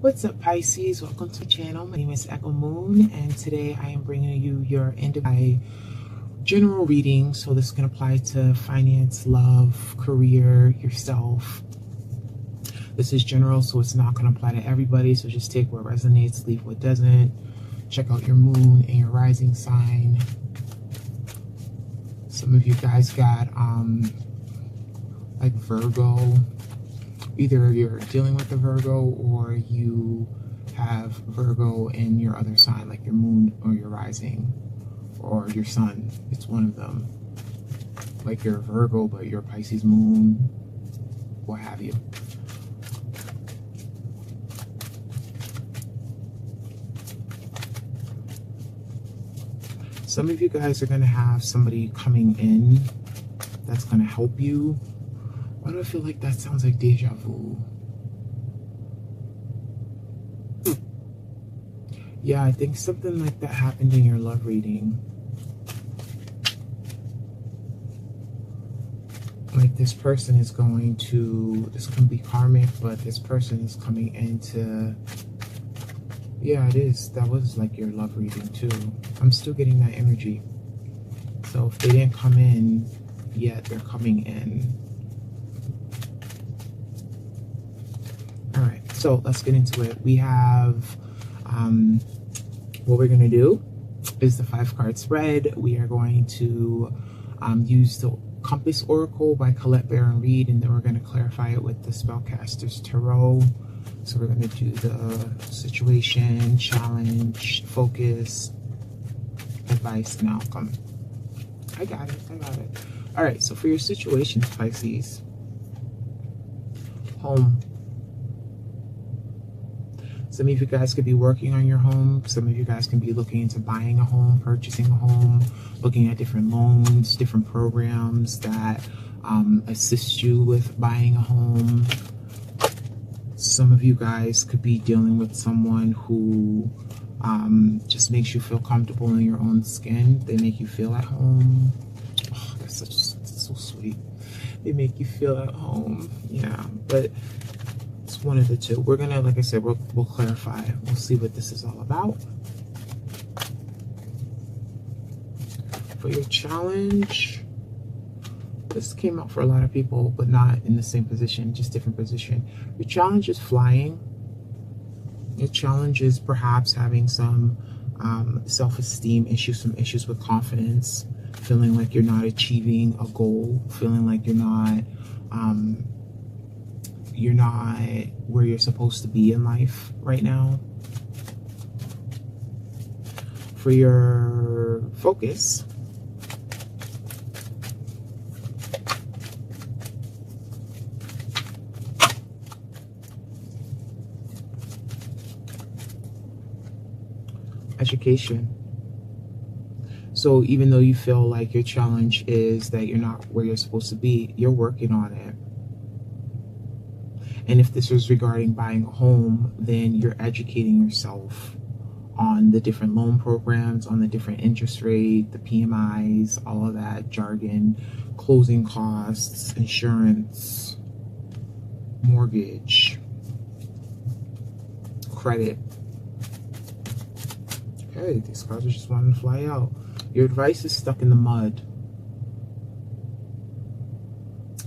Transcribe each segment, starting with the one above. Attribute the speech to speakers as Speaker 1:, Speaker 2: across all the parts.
Speaker 1: What's up, Pisces? Welcome to the channel. My name is Echo Moon, and today I am bringing you your end of my general reading. So this can apply to finance, love, career, yourself. This is general, so it's not going to apply to everybody. So just take what resonates, leave what doesn't. Check out your moon and your rising sign. Some of you guys got like Virgo. Either you're dealing with a Virgo or you have Virgo in your other sign, like your moon or your rising or your sun. It's one of them. Like you're a Virgo, but you're a Pisces moon, what have you. Some of you guys are going to have somebody coming in that's going to help you. Why do I feel like that sounds like deja vu? Yeah, I think something like that happened in your love reading. Like this person is going to, this can be karmic, but this person is coming into, yeah, it is. That was like your love reading too. I'm still getting that energy. So if they didn't come in yet, they're coming in. All right, so let's get into it. We have, what we're going to do is the 5-card spread. We are going to use the Compass Oracle by Colette Baron Reed, and then we're going to clarify it with the Spellcaster's Tarot. So we're going to do the situation, challenge, focus, advice, and outcome. I got it. All right, so for your situations, Pisces, home. Some of you guys could be working on your home. Some of you guys can be looking into buying a home, purchasing a home, looking at different loans, different programs that assist you with buying a home. Some of you guys could be dealing with someone who just makes you feel comfortable in your own skin. They make you feel at home. Oh, that's so sweet. They make you feel at home. Yeah, but it's one of the two. We're gonna, like I said, we'll clarify. We'll see what this is all about. For your challenge, this came out for a lot of people, but not in the same position, just different position. Your challenge is flying. Your challenge is perhaps having some self-esteem issues, some issues with confidence, feeling like you're not achieving a goal, feeling like you're not where you're supposed to be in life right now. For your focus, education. So even though you feel like your challenge is that you're not where you're supposed to be, you're working on it. And if this is regarding buying a home, then you're educating yourself on the different loan programs, on the different interest rate, the PMIs, all of that jargon, closing costs, insurance, mortgage, credit. Okay, these cards are just wanting to fly out. Your advice is stuck in the mud.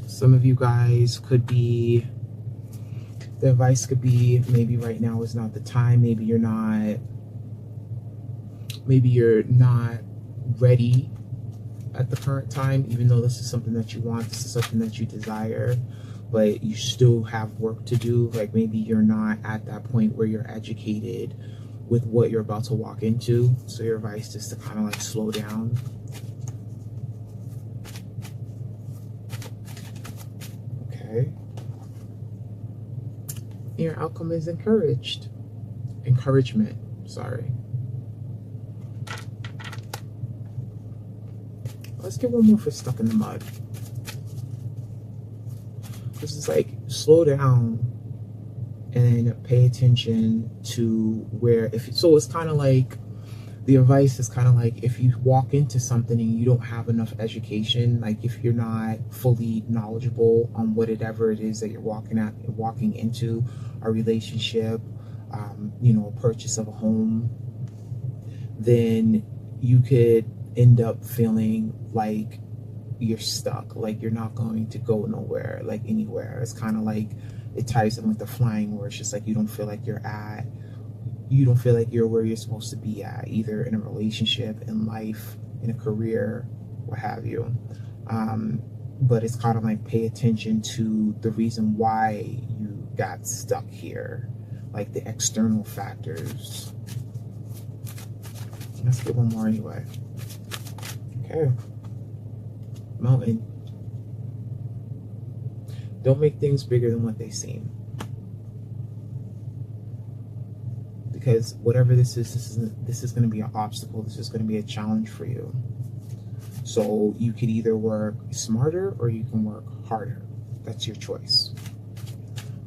Speaker 1: Some of you guys could be, the advice could be, maybe right now is not the time. Maybe you're not ready at the current time, even though this is something that you want, this is something that you desire, but you still have work to do. Like maybe you're not at that point where you're educated with what you're about to walk into. So your advice is to kind of like slow down. Okay. Your outcome is encouragement, sorry. Let's get one more for stuck in the mud. This is like, slow down and pay attention to where, so it's kind of like, the advice is kind of like, if you walk into something and you don't have enough education, like if you're not fully knowledgeable on whatever it is that you're walking into, a relationship, you know, a purchase of a home, then you could end up feeling like you're stuck, like you're not going to go nowhere, like anywhere. It's kind of like it ties in with the flying, where it's just like you don't feel like you're where you're supposed to be at, either in a relationship, in life, in a career, what have you. But it's kind of like pay attention to the reason why you got stuck here, like the external factors. Let's get one more anyway. Okay. Mountain. Don't make things bigger than what they seem. Because whatever this is going to be an obstacle. This is going to be a challenge for you. So you could either work smarter or you can work harder. That's your choice.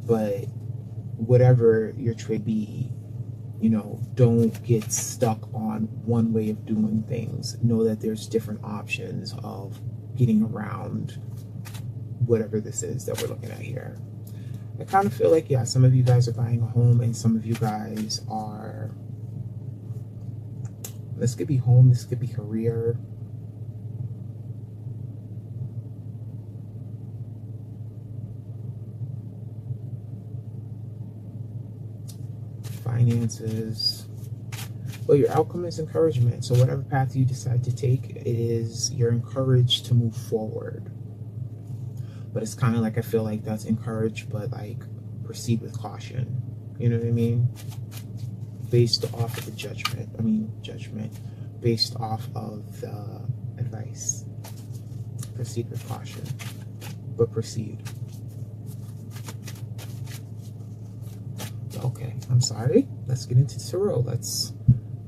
Speaker 1: But whatever your choice be, you know, don't get stuck on one way of doing things. Know that there's different options of getting around whatever this is that we're looking at here. I kind of feel like, yeah, some of you guys are buying a home and some of you guys are, this could be home, this could be career. Finances. Well, your outcome is encouragement. So whatever path you decide to take, it is, you're encouraged to move forward. But it's kind of like, I feel like that's encouraged, but like proceed with caution. You know what I mean? Based off of the judgment. Based off of the advice. Proceed with caution. But proceed. Okay, I'm sorry. Let's get into tarot. Let's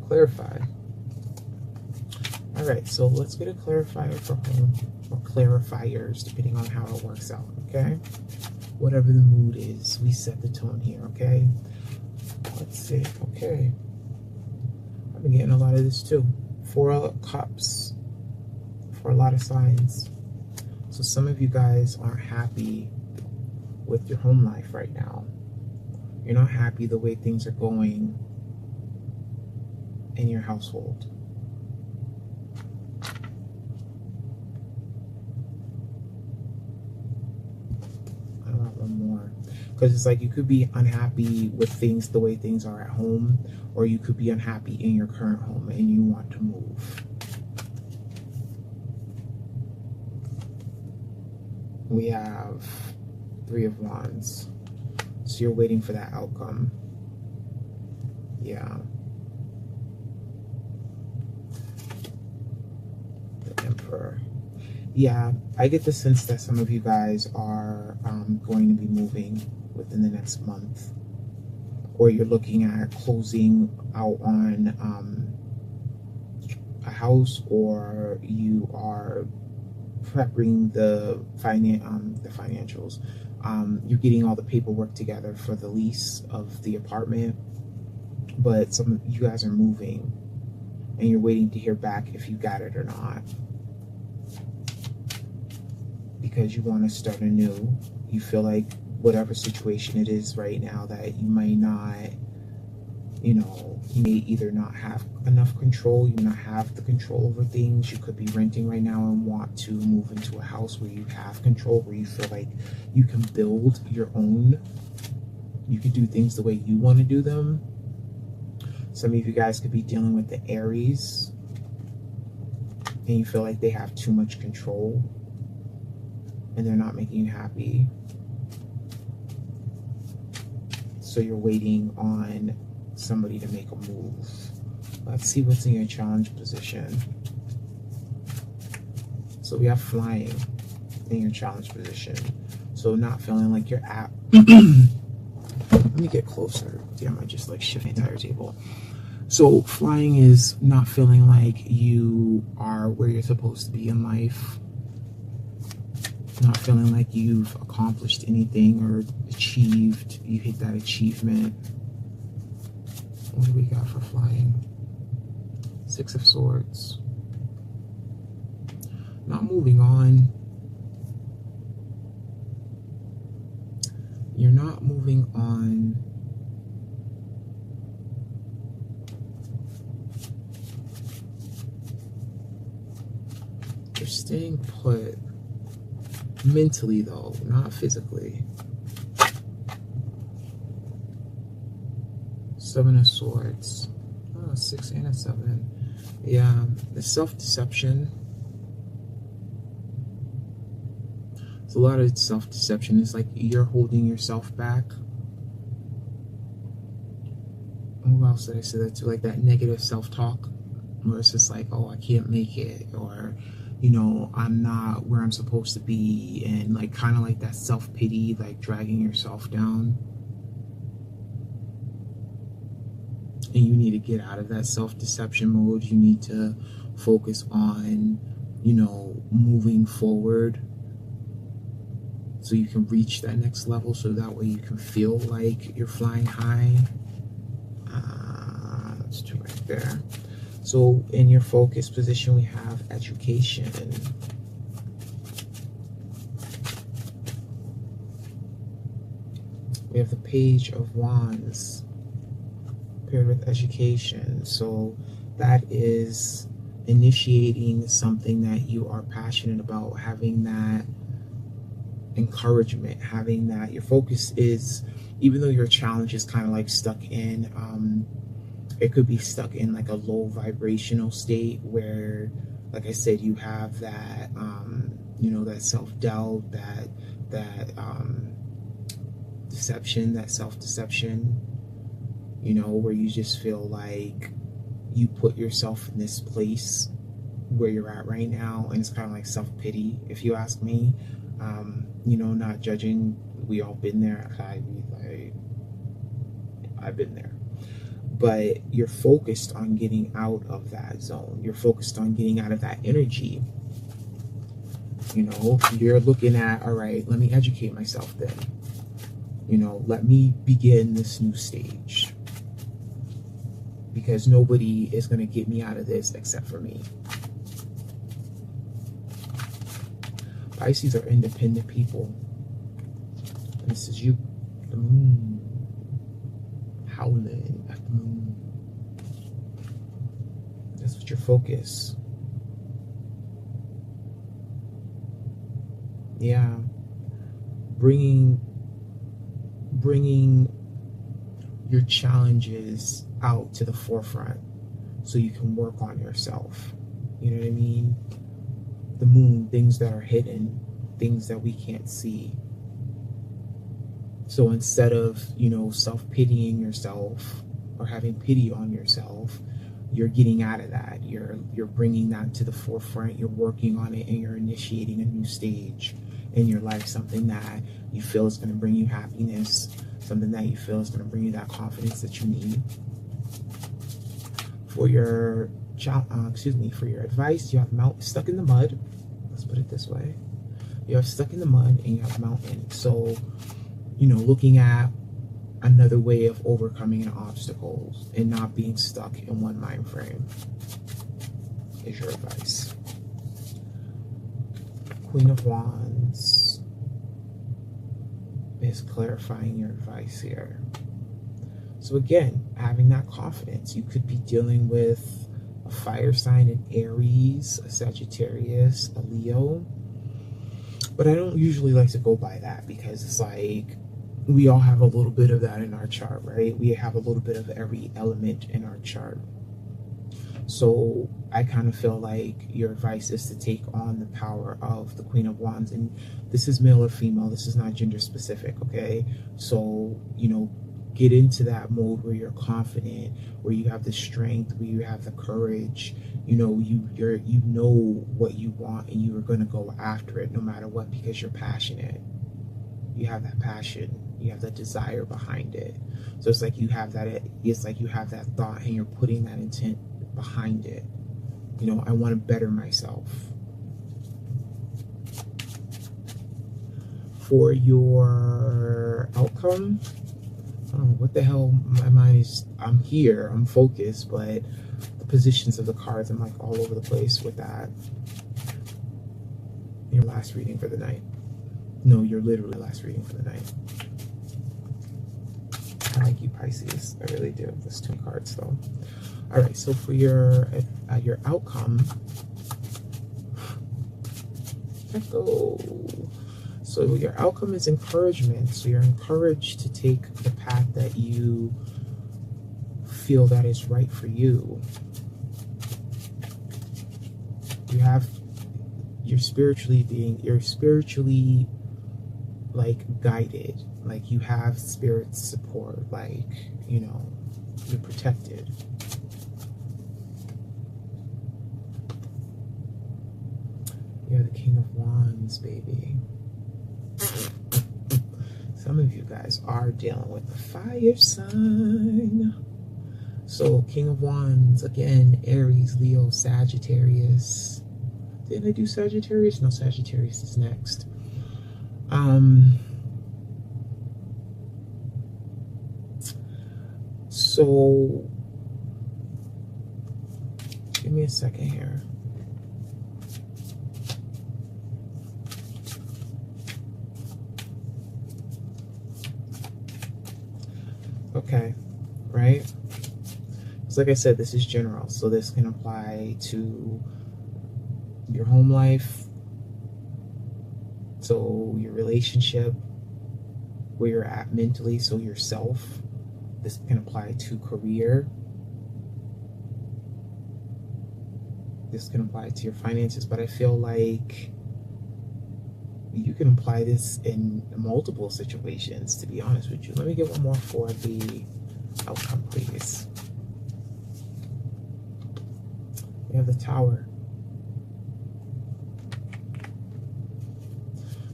Speaker 1: clarify. All right, so let's get a clarifier for home, or clarifiers, depending on how it works out, okay? Whatever the mood is, we set the tone here, okay? Let's see, okay. I've been getting a lot of this too. 4 of Cups for a lot of signs. So some of you guys aren't happy with your home life right now. You're not happy the way things are going in your household. I want one more. Because it's like you could be unhappy with things the way things are at home, or you could be unhappy in your current home and you want to move. We have 3 of Wands. So you're waiting for that outcome. Yeah. The Emperor. Yeah, I get the sense that some of you guys are going to be moving within the next month. Or you're looking at closing out on a house, or you are prepping the financials. You're getting all the paperwork together for the lease of the apartment, but some of you guys are moving and you're waiting to hear back if you got it or not, because you want to start anew. You feel like whatever situation it is right now that you might not, you know, you may either not have enough control, you may not have the control over things. You could be renting right now and want to move into a house where you have control, where you feel like you can build your own. You can do things the way you want to do them. Some of you guys could be dealing with the Aries, and you feel like they have too much control and they're not making you happy. So you're waiting on somebody to make a move. Let's see what's in your challenge position. So we have flying in your challenge position. So not feeling like you're at. Let me get closer. Damn, I just like shifted the entire table. So flying is not feeling like you are where you're supposed to be in life. Not feeling like you've accomplished anything or achieved. You hit that achievement. What do we got for flying? 6 of Swords. Not moving on. You're not moving on you're staying put mentally, though, not physically. Seven of Swords. Oh, 6 and a 7. Yeah, the self-deception. It's a lot of self-deception. It's like you're holding yourself back. Who else did I say that to? Like that negative self-talk, where it's just like, oh, I can't make it, or, you know, I'm not where I'm supposed to be, and like kind of like that self-pity, like dragging yourself down. And you need to get out of that self-deception mode. You need to focus on, you know, moving forward so you can reach that next level, so that way you can feel like you're flying high. That's 2 right there. So in your focus position, we have education. We have the Page of Wands paired with education. So that is initiating something that you are passionate about, having that encouragement, having that your focus is, even though your challenge is kind of like stuck in, it could be stuck in like a low vibrational state where, like I said, you have that, you know, that self-doubt, that deception, that self-deception, you know, where you just feel like you put yourself in this place where you're at right now, and it's kind of like self-pity, if you ask me. You know, not judging, we all been there. I've been there. But you're focused on getting out of that zone. You're focused on getting out of that energy. You know, you're looking at, all right, let me educate myself then. You know, let me begin this new stage. Because nobody is going to get me out of this except for me. Pisces are independent people. And this is you, the moon, howling at the moon. That's what your focus. Yeah. Bringing your challenges out to the forefront so you can work on yourself. You know what I mean? The moon, things that are hidden, things that we can't see. So instead of, you know, self-pitying yourself or having pity on yourself, you're getting out of that. You're bringing that to the forefront. You're working on it, and you're initiating a new stage in your life, something that you feel is going to bring you happiness, something that you feel is going to bring you that confidence that you need. For your for your advice, you have stuck in the mud. Let's put it this way. You have stuck in the mud and you have mountain. So, you know, looking at another way of overcoming an obstacle and not being stuck in one mind frame is your advice. Queen of Wands is clarifying your advice here. So again, having that confidence. You could be dealing with a fire sign, an Aries, a Sagittarius, a Leo. But I don't usually like to go by that, because it's like we all have a little bit of that in our chart, right? We have a little bit of every element in our chart. So I kind of feel like your advice is to take on the power of the Queen of Wands. And this is male or female. This is not gender specific, okay? So, you know, get into that mode where you're confident, where you have the strength, where you have the courage. You know, you know what you want, and you are going to go after it no matter what, because you're passionate. You have that passion. You have that desire behind it. So it's like you have that. It's like you have that thought, and you're putting that intent behind it. You know, I want to better myself. For your outcome, I don't know what the hell my mind is. I'm here, I'm focused, but the positions of the cards, I'm like all over the place with that. Your last reading for the night. No, you're literally last reading for the night. I like you, Pisces. I really do. There's 2 cards though. All right, so for your outcome, Echo. So your outcome is encouragement. So you're encouraged to take the path that you feel that is right for you. You're spiritually like guided, like you have spirit support, like, you know, you're protected. You're the King of Wands, baby. Some of you guys are dealing with the fire sign. So King of Wands, again, Aries, Leo, Sagittarius. Didn't I do Sagittarius? No, Sagittarius is next. So give me a second here. Okay, right? So like I said, this is general, so this can apply to your home life, so your relationship, where you're at mentally, so yourself. This can apply to career. This can apply to your finances, but I feel like you can apply this in multiple situations, to be honest with you. Let me get one more for the outcome, please. We have the Tower.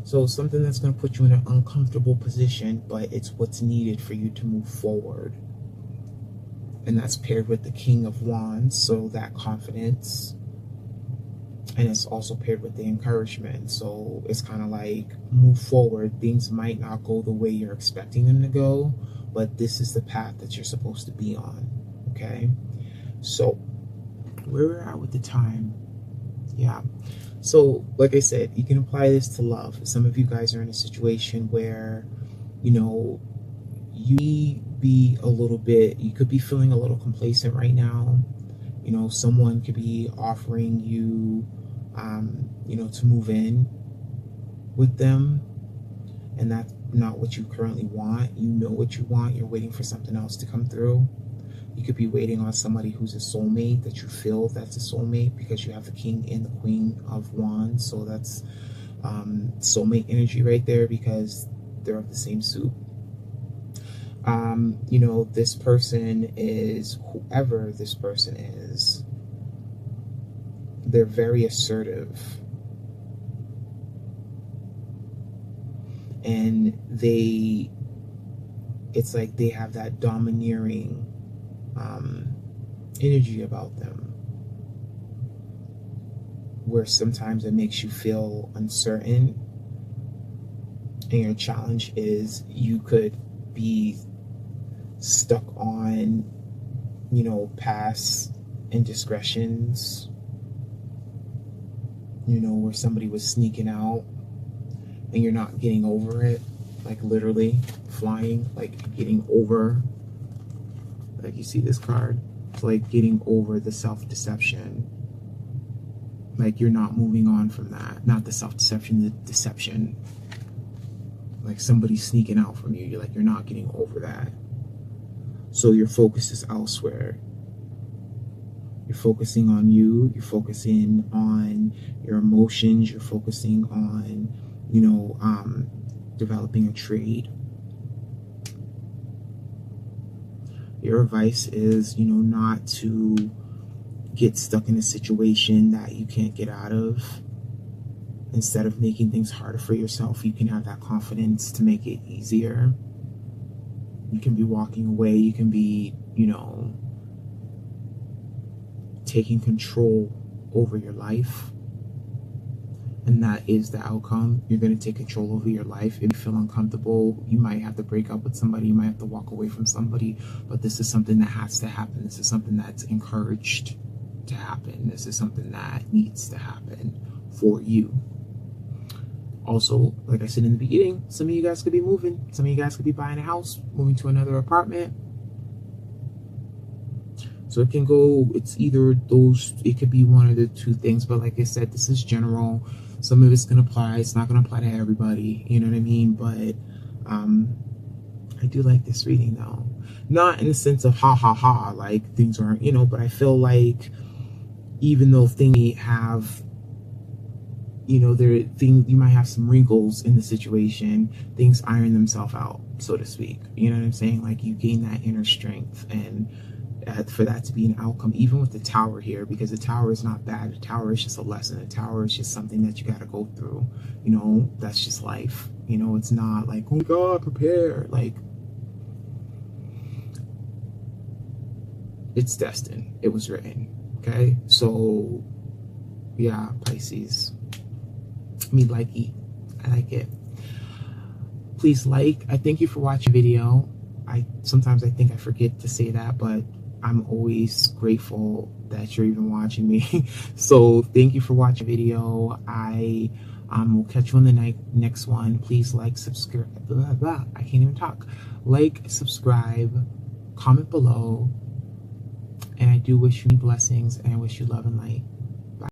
Speaker 1: So something that's going to put you in an uncomfortable position, but it's what's needed for you to move forward. And that's paired with the King of Wands, so that confidence. And it's also paired with the encouragement. So it's kind of like, move forward. Things might not go the way you're expecting them to go, but this is the path that you're supposed to be on. Okay? So where we're at with the time. Yeah. So like I said, you can apply this to love. Some of you guys are in a situation where, you know, you could be feeling a little complacent right now. You know, someone could be offering you, you know, to move in with them, and that's not what you currently want. You know what you want. You're waiting for something else to come through. You could be waiting on somebody who's a soulmate, that you feel that's a soulmate, because you have the King and the Queen of Wands. So that's soulmate energy right there, because they're of the same suit. You know, this person is, whoever this person is, they're very assertive. And it's like they have that domineering energy about them, where sometimes it makes you feel uncertain. And your challenge is, you could be stuck on, you know, past indiscretions, you know, where somebody was sneaking out and you're not getting over it, like literally flying, like getting over, like you see this card, it's like getting over the self-deception, like you're not moving on from that. Not the self-deception, the deception, like somebody sneaking out from you, you're not getting over that. So your focus is elsewhere. You're focusing on you, you're focusing on your emotions, you're focusing on, you know, developing a trade. Your advice is, you know, not to get stuck in a situation that you can't get out of. Instead of making things harder for yourself, you can have that confidence to make it easier. You can be walking away, you can be, you know, taking control over your life. And that is the outcome. You're going to take control over your life. If you feel uncomfortable, you might have to break up with somebody, you might have to walk away from somebody, but this is something that has to happen. This is something that's encouraged to happen. This is something that needs to happen for you. Also, like I said in the beginning, some of you guys could be moving. Some of you guys could be buying a house, moving to another apartment. So it can go, it's either those, it could be one of the two things. But like I said, this is general. Some of it's going to apply. It's not going to apply to everybody. You know what I mean? But I do like this reading, though. Not in the sense of ha ha ha, like things aren't, you know, but I feel like even though things have, you know, you might have some wrinkles in the situation, things iron themselves out, so to speak. You know what I'm saying? Like you gain that inner strength, and for that to be an outcome, even with the Tower here, because the Tower is not bad. The Tower is just a lesson. The Tower is just something that you got to go through. You know, that's just life. You know, it's not like, oh my God, prepare. Like, it's destined. It was written. Okay, so yeah, Pisces. Me like it. I like it. Please like. I thank you for watching the video. Sometimes I think I forget to say that, but I'm always grateful that you're even watching me. So thank you for watching the video. I will catch you on the next one. Please like, subscribe. Blah, blah. I can't even talk. Like, subscribe, comment below. And I do wish you blessings, and I wish you love and light.